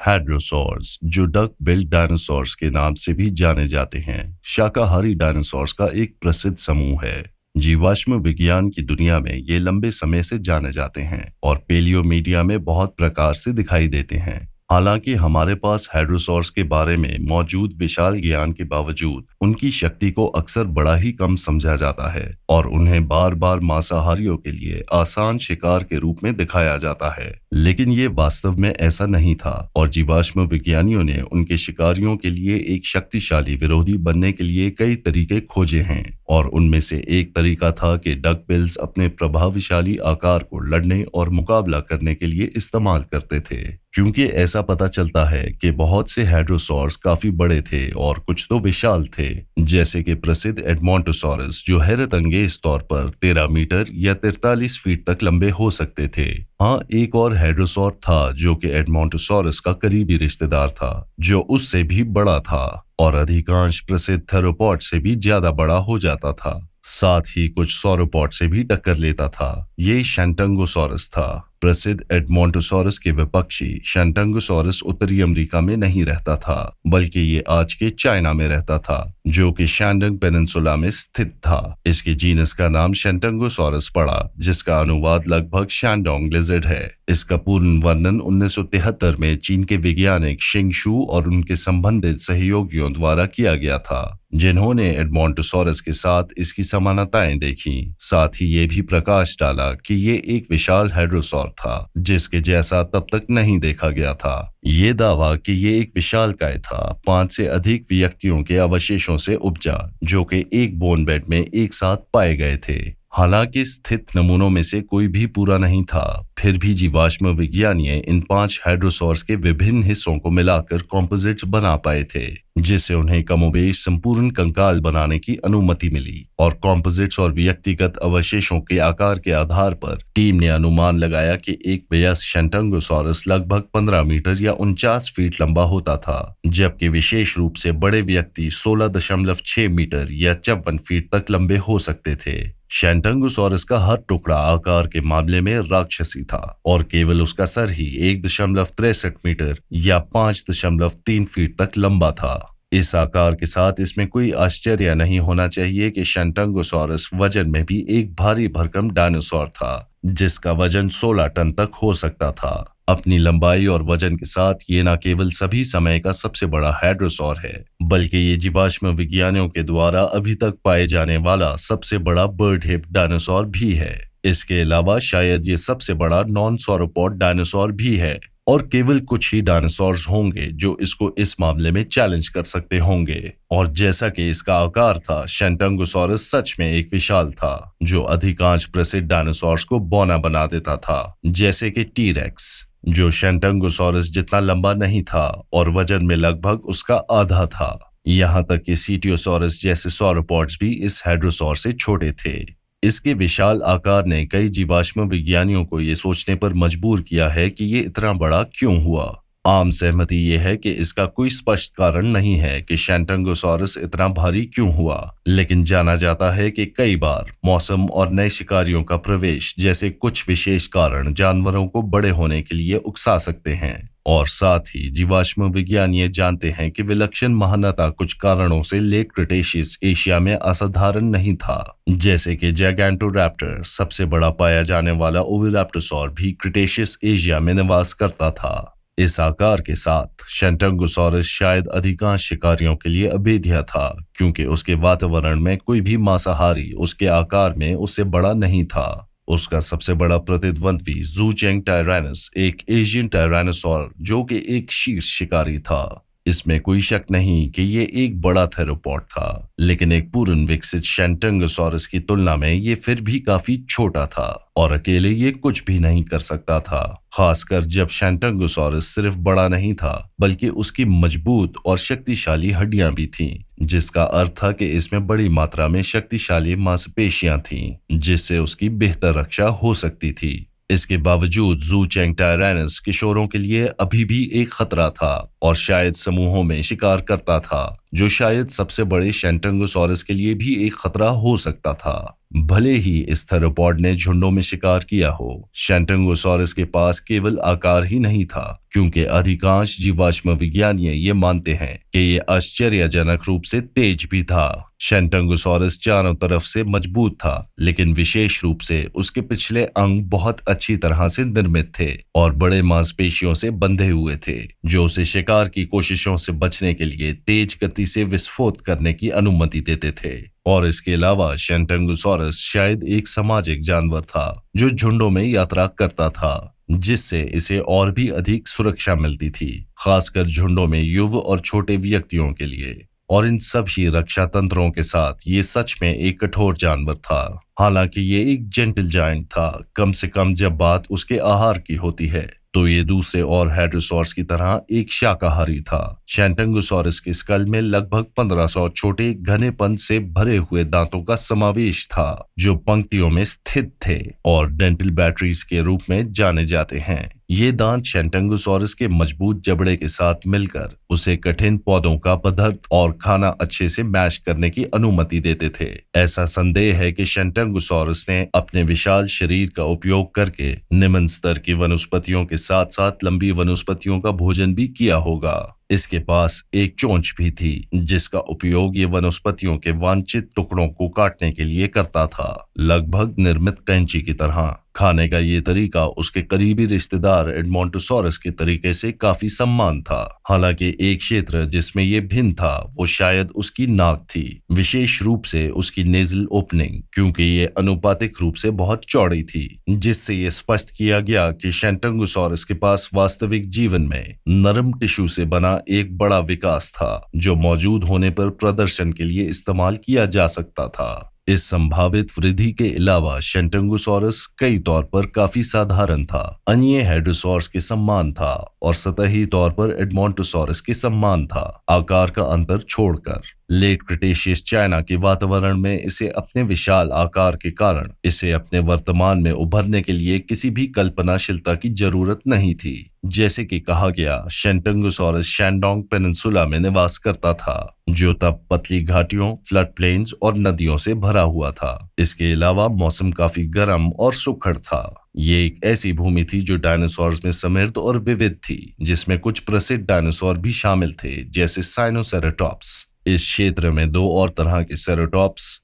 हेड्रोसॉर्स, जो duck billed dinosaurs के नाम से भी जाने जाते हैं, शाकाहारी डायनासोर्स का एक प्रसिद्ध समूह है। जीवाश्म विज्ञान की दुनिया में ये लंबे समय से जाने जाते हैं और पेलियो मीडिया में बहुत प्रकार से दिखाई देते हैं। हालांकि हमारे पास हेड्रोसॉर्स के बारे में मौजूद विशाल ज्ञान के बावजूद उनकी शक्ति को अक्सर बड़ा ही कम समझा जाता है और उन्हें बार बार मांसाहारियों के लिए आसान शिकार के रूप में दिखाया जाता है। लेकिन ये वास्तव में ऐसा नहीं था और जीवाश्म विज्ञानियों ने उनके शिकारियों के लिए एक शक्तिशाली विरोधी बनने के लिए कई तरीके खोजे हैं और उनमें से एक तरीका था कि डकबिल्स अपने प्रभावशाली आकार को लड़ने और मुकाबला करने के लिए इस्तेमाल करते थे, क्योंकि ऐसा पता चलता है कि बहुत से हेड्रोसॉर्स काफी बड़े थे और कुछ तो विशाल थे, जैसे कि प्रसिद्ध एडमोंटोसॉरस जो हैरत अंगेज तौर पर 13 मीटर या 43 फीट तक लंबे हो सकते थे। हाँ, एक और हेड्रोसॉर था जो कि एडमोंटोसॉरस का करीबी रिश्तेदार था, जो उससे भी बड़ा था और अधिकांश प्रसिद्ध थेरोपॉड से भी ज्यादा बड़ा हो जाता था। साथ ही कुछ सौरोपॉड से भी टक्कर लेता था। ये शैंटंगोसॉरस था। प्रसिद्ध एडमोंटोसॉरस के विपक्षी शैंटंगोसॉरस उत्तरी अमेरिका में नहीं रहता था, बल्कि ये आज के चाइना में रहता था, जो कि शैंडंग पेनिनसुला में स्थित था। इसके जीनस का नाम शैंटंगोसॉरस पड़ा, जिसका अनुवाद लगभग शैंडोंग लिजर्ड है। इसका पूर्ण वर्णन 1973 में चीन के वैज्ञानिक शिंग शू और उनके संबंधित सहयोगियों द्वारा किया गया था, जिन्होंने एडमोंटोसॉरस के साथ इसकी समानताएं देखी। साथ ही ये भी प्रकाश डाला कि ये एक विशाल हेड्रोसॉर था, जिसके जैसा तब तक नहीं देखा गया था। ये दावा कि ये एक विशालकाय था 5 से अधिक व्यक्तियों के अवशेषों से उपजा, जो कि एक बोन बेड में एक साथ पाए गए थे। हालांकि स्थित नमूनों में से कोई भी पूरा नहीं था, फिर भी जीवाश्म विज्ञानी इन 5 हेड्रोसॉर्स के विभिन्न हिस्सों को मिलाकर कॉम्पोजिट्स बना पाए थे, जिससे उन्हें कमोबेश संपूर्ण कंकाल बनाने की अनुमति मिली। और कॉम्पोजिट्स और व्यक्तिगत अवशेषों के आकार के आधार पर टीम ने अनुमान लगाया कि एक वयस्क शैंटंगोसॉरस लगभग 15 मीटर या 49 फीट लंबा होता था, जबकि विशेष रूप से बड़े व्यक्ति 16.6 मीटर या 54 फीट तक लंबे हो सकते थे। शैंटंगोसॉरस का हर टुकड़ा आकार के मामले में राक्षसी था और केवल उसका सर ही 1.63 मीटर या 5.3 फीट तक लंबा था। इस आकार के साथ इसमें कोई आश्चर्य नहीं होना चाहिए कि शैंटंगोसॉरस वजन में भी एक भारी भरकम डायनासोर था, जिसका वजन 16 टन तक हो सकता था। अपनी लंबाई और वजन के साथ ये न केवल सभी समय का सबसे बड़ा हेड्रोसॉर है, बल्कि ये जीवाश्म विज्ञानियों के द्वारा अभी तक पाए जाने वाला सबसे बड़ा बर्ड हिप डायनासोर भी है। इसके अलावा शायद ये सबसे बड़ा नॉन सौरोपॉड डायनासोर भी है और केवल कुछ ही डायनासोर्स होंगे जो इसको इस मामले में चैलेंज कर सकते होंगे। और जैसा कि इसका आकार था, शैंटंगोसॉरस सच में एक विशाल था, जो अधिकांश प्रसिद्ध डायनासोर्स को बौना बना देता था, जैसे कि टीरेक्स, जो शैंटंगोसॉरस जितना लंबा नहीं था और वजन में लगभग उसका आधा था। यहाँ तक कि सीटियोसॉरस जैसे सौरोपॉड्स भी इस हेड्रोसॉर से छोटे थे। इसके विशाल आकार ने कई जीवाश्म विज्ञानियों को ये सोचने पर मजबूर किया है कि ये इतना बड़ा क्यों हुआ। आम सहमति ये है कि इसका कोई स्पष्ट कारण नहीं है कि शैंटंगोसॉरस इतना भारी क्यों हुआ, लेकिन जाना जाता है कि कई बार मौसम और नए शिकारियों का प्रवेश जैसे कुछ विशेष कारण जानवरों को बड़े होने के लिए उकसा सकते हैं। और साथ ही जीवाश्म विज्ञानी जानते हैं कि विलक्षण महानता कुछ कारणों से लेट क्रिटेशियस एशिया में असाधारण नहीं था, जैसे कि जैगेंटोरैप्टर, सबसे बड़ा पाया जाने वाला ओविराप्टोसॉर भी क्रिटेशियस एशिया में निवास करता था। इस आकार के साथ शैंटंगोसॉरस शायद अधिकांश शिकारियों के लिए अभेद्य था, क्योंकि उसके वातावरण में कोई भी मांसाहारी उसके आकार में उससे बड़ा नहीं था। उसका सबसे बड़ा प्रतिद्वंद्वी ज़ूचेंग टायरैनस एक एशियन टायरानोसॉर, जो कि एक शीर्ष शिकारी था। इसमें कोई शक नहीं कि ये एक बड़ा थेरोपॉड था, लेकिन एक पूर्ण विकसित शैंटंगोसॉरस की तुलना में ये फिर भी काफी छोटा था और अकेले ये कुछ भी नहीं कर सकता था, खासकर जब शैंटंगोसॉरस सिर्फ बड़ा नहीं था बल्कि उसकी मजबूत और शक्तिशाली हड्डियां भी थीं, जिसका अर्थ था कि इसमें बड़ी मात्रा में शक्तिशाली मांसपेशियां थीं, जिससे उसकी बेहतर रक्षा हो सकती थी। इसके बावजूद ज़ूचेंग टायरैनस किशोरों के लिए अभी भी एक खतरा था और शायद समूहों में शिकार करता था, जो शायद सबसे बड़े शेंटंगोसॉरस के लिए भी एक खतरा हो सकता था। भले ही इस थेरोपॉड ने झुंडों में शिकार किया हो, शेंटंगोसॉरस के पास केवल आकार ही नहीं था, क्योंकि अधिकांश जीवाश्म विज्ञानी ये मानते हैं कि ये आश्चर्यजनक रूप से तेज भी था। शेंटंगोसॉरस चारों तरफ से मजबूत था, लेकिन विशेष रूप से उसके पिछले अंग बहुत अच्छी तरह से निर्मित थे और बड़े मांसपेशियों से बंधे हुए थे, जो उसे शिकार की कोशिशों से बचने के लिए तेज गति से विस्फोट करने की अनुमति देते थे। और इसके अलावा शेंटंगोसॉरस शायद एक सामाजिक जानवर था, जो झुंडों में यात्रा करता था, जिससे इसे और भी अधिक सुरक्षा मिलती थी, खासकर झुंडों में युवा और छोटे व्यक्तियों के लिए। और इन सभी रक्षा तंत्रों के साथ ये सच में एक कठोर जानवर था। हालांकि ये एक जेंटल जायंट था, कम से कम जब बात उसके आहार की होती है, तो ये दूसरे और हेड्रोसॉर्स की तरह एक शाकाहारी था। शेंटंगोसॉरस के स्कल में लगभग 1500 छोटे घनेपन से भरे हुए दांतों का समावेश था, जो पंक्तियों में स्थित थे और डेंटल बैटरीज के रूप में जाने जाते हैं। ये दांत शेंटंगोसॉरस के मजबूत जबड़े के साथ मिलकर उसे कठिन पौधों का पदार्थ और खाना अच्छे से मैश करने की अनुमति देते थे। ऐसा संदेह है कि शेंटंगोसॉरस ने अपने विशाल शरीर का उपयोग करके निम्न स्तर की वनस्पतियों के साथ साथ लंबी वनस्पतियों का भोजन भी किया होगा। इसके पास एक चोंच भी थी, जिसका उपयोग ये वनस्पतियों के वांछित टुकड़ों को काटने के लिए करता था, लगभग निर्मित कैंची की तरह। खाने का ये तरीका उसके करीबी रिश्तेदार एडमोंटोसॉरस के तरीके से काफी समान था। हालांकि एक क्षेत्र जिसमें ये भिन्न था वो शायद उसकी नाक थी, विशेष रूप से उसकी नेजल ओपनिंग, क्योंकि ये अनुपातिक रूप से बहुत चौड़ी थी, जिससे ये स्पष्ट किया गया कि शेंटंगोसॉरस के पास वास्तविक जीवन में नरम टिश्यू से बना एक बड़ा विकास था, जो मौजूद होने पर प्रदर्शन के लिए इस्तेमाल किया जा सकता था। इस संभावित वृद्धि के अलावा शेंटंगोसॉरस कई तौर पर काफी साधारण था, अन्य हेड्रोसॉरस के समान था और सतही तौर पर एडमोंटोसॉरस के समान था, आकार का अंतर छोड़कर। लेट क्रिटेशियस चाइना के वातावरण में इसे अपने विशाल आकार के कारण इसे अपने वर्तमान में उभरने के लिए किसी भी कल्पनाशीलता की जरूरत नहीं थी। जैसे कि कहा गया, शेंटंगोसॉरस शैंडोंग पेनिनसुला में निवास करता था, जो तब पतली घाटियों, फ्लड प्लेन्स और नदियों से भरा हुआ था। इसके अलावा मौसम काफी गर्म और सुखड़ था। ये एक ऐसी भूमि थी जो डायनासोर्स में समृद्ध और विविध थी, जिसमें कुछ प्रसिद्ध डायनासोर भी शामिल थे, जैसे साइनोसेरेटॉप्स। इस क्षेत्र में दो और तरह के सेरोटॉप्स,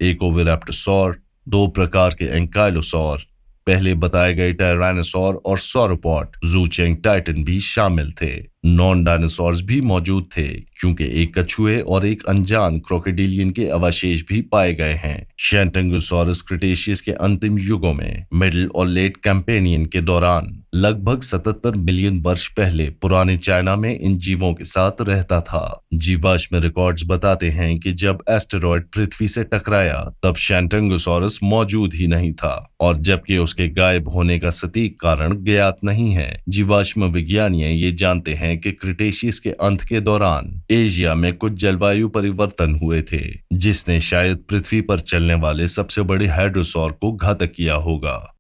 एक ओविराप्टोसॉर, दो प्रकार के एंकाइलोसॉर, पहले बताए गए टायरानोसॉर और सॉरोपॉड, ज़ूचेंग टाइटन भी शामिल थे। नॉन डायनासोर्स भी मौजूद थे, क्योंकि एक कछुए और एक अनजान क्रोकोडिलियन के अवशेष भी पाए गए हैं। शेंटंगोसॉरस क्रिटेशियस के अंतिम युगों में मिडिल और लेट कैंपेनियन के दौरान लगभग 77 मिलियन वर्ष पहले पुराने चाइना में इन जीवों के साथ रहता था। जीवाश्म रिकॉर्ड्स बताते हैं कि जब एस्टेरॉयड पृथ्वी से टकराया तब शेंटंगोसॉरस मौजूद ही नहीं था, और जबकि उसके गायब होने का सटीक कारण ज्ञात नहीं है। जीवाश्म विज्ञानी ये जानते हैं कि क्रिटेशियस के अंत के दौरान एशिया में कुछ जलवायु परिवर्तन हुए थे, जिसने शायद पृथ्वी पर चलने वाले सबसे बड़े हाइड्रोसॉर को घातक किया होगा।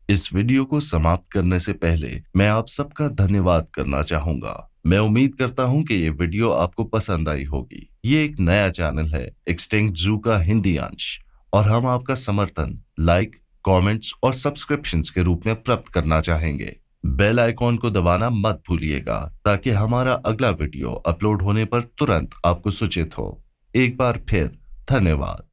इस वीडियो को समाप्त करने से पहले मैं आप सबका धन्यवाद करना चाहूंगा। मैं उम्मीद करता हूं कि ये वीडियो आपको पसंद आई होगी। ये एक नया चैनल है एक्सटिंक्ट ज़ू का हिंदी अंश, और हम आपका समर्थन लाइक, कमेंट्स और सब्सक्रिप्शंस के रूप में प्राप्त करना चाहेंगे। बेल आइकॉन को दबाना मत भूलिएगा, ताकि हमारा अगला वीडियो अपलोड होने पर तुरंत आपको सूचित हो। एक बार फिर धन्यवाद।